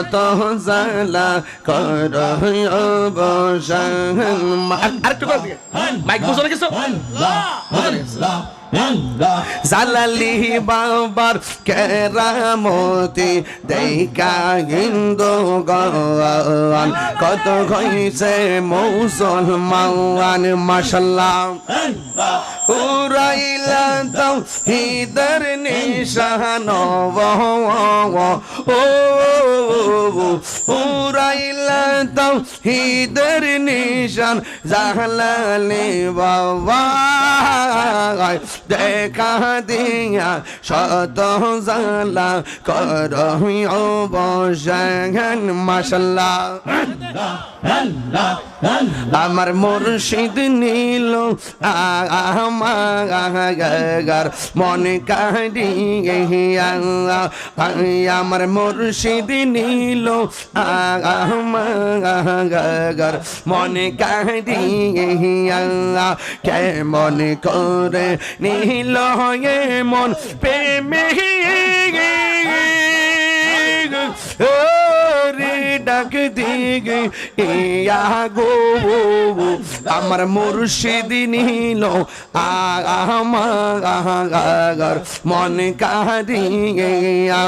শত জালা কর অবসান। আরেকটু করে দিকে মাইক বুঝো না কিছু জালালি বাবার কেরামতি দেখা হিন্দু গান কত হইছে মুসলমান মাশাআল্লাহ উড়াইলা দাও হিদার নিশান ও উড়াইলা দাও হিদার নিশান জালালি বাবা দেখা দিয়া শত জালা কর অবসান মাশাআল্লাহ আমার মুর্শিদ নীল আমার মন কাড়িয়া আমার মুর্শিদ নীল আমার মন কাড়িয়া কেমন করে নীল মন প্রেমে ডাক দিগে ইয়া গো আমার মুর্শিদ নীল আমার মন কাড়িয়া